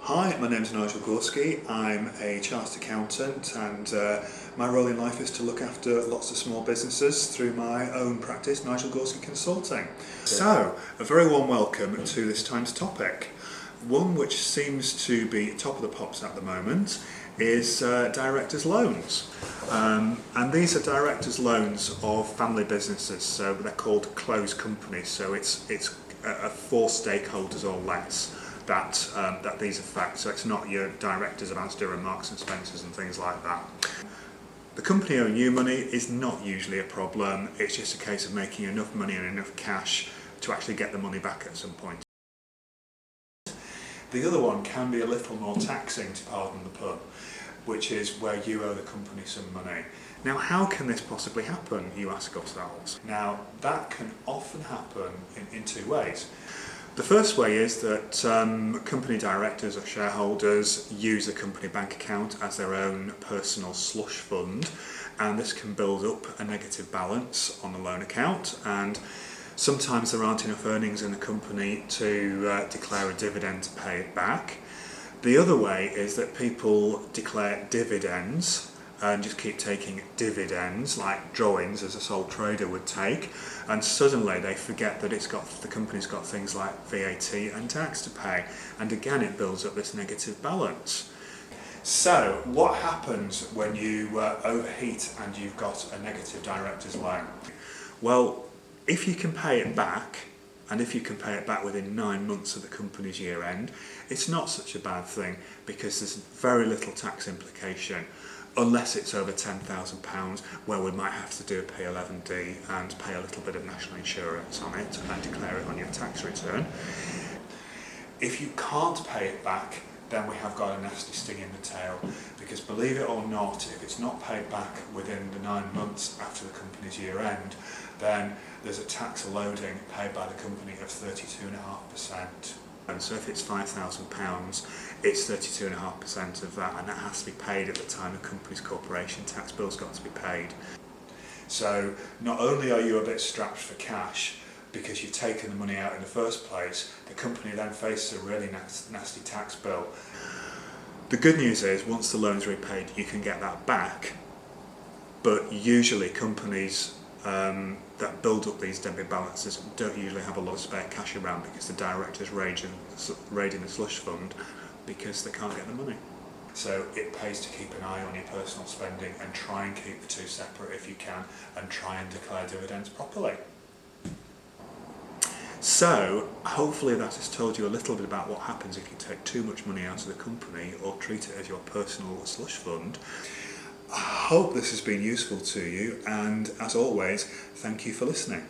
Hi, my name is Nigel Gorski. I'm a chartered accountant and my role in life is to look after lots of small businesses through my own practice, Nigel Gorski Consulting. So, a very warm welcome to this time's topic. One which seems to be top of the pops at the moment is directors' loans. And these are directors' loans of family businesses, so they're called closed companies, so it's four stakeholders or less that these affect. So it's not your directors of Asda and Marks and Spencers and things like that. The company owing you money is not usually a problem. It's just a case of making enough money and enough cash to actually get the money back at some point. The other one can be a little more taxing, to pardon the pun, which is where you owe the company some money. Now, how can this possibly happen, you ask ourselves? Now, that can often happen in two ways. The first way is that company directors or shareholders use a company bank account as their own personal slush fund, and this can build up a negative balance on the loan account, and sometimes there aren't enough earnings in the company to declare a dividend to pay it back. The other way is that people declare dividends and just keep taking dividends like drawings as a sole trader would take, and suddenly they forget that the company's got things like VAT and tax to pay, and again it builds up this negative balance. So what happens when you overheat and you've got a negative director's loan? Well, if you can pay it back, and if you can pay it back within 9 months of the company's year end, it's not such a bad thing because there's very little tax implication, unless it's over £10,000, where we might have to do a P11D and pay a little bit of national insurance on it and declare it on your tax return. If you can't pay it back, then we have got a nasty sting in the tail, because believe it or not, if it's not paid back within the 9 months after the company's year end, then there's a tax loading paid by the company of 32.5%. And so if it's £5,000, it's 32.5% of that, and that has to be paid at the time the company's corporation tax bill's got to be paid. So not only are you a bit strapped for cash because you've taken the money out in the first place, the company then faces a really nasty tax bill. The good news is, once the loan's repaid, you can get that back, but usually companies that build up these debit balances don't usually have a lot of spare cash around, because the directors raiding the slush fund because they can't get the money. So it pays to keep an eye on your personal spending and try and keep the two separate if you can, and try and declare dividends properly. So hopefully that has told you a little bit about what happens if you take too much money out of the company or treat it as your personal slush fund. I hope this has been useful to you, and as always, thank you for listening.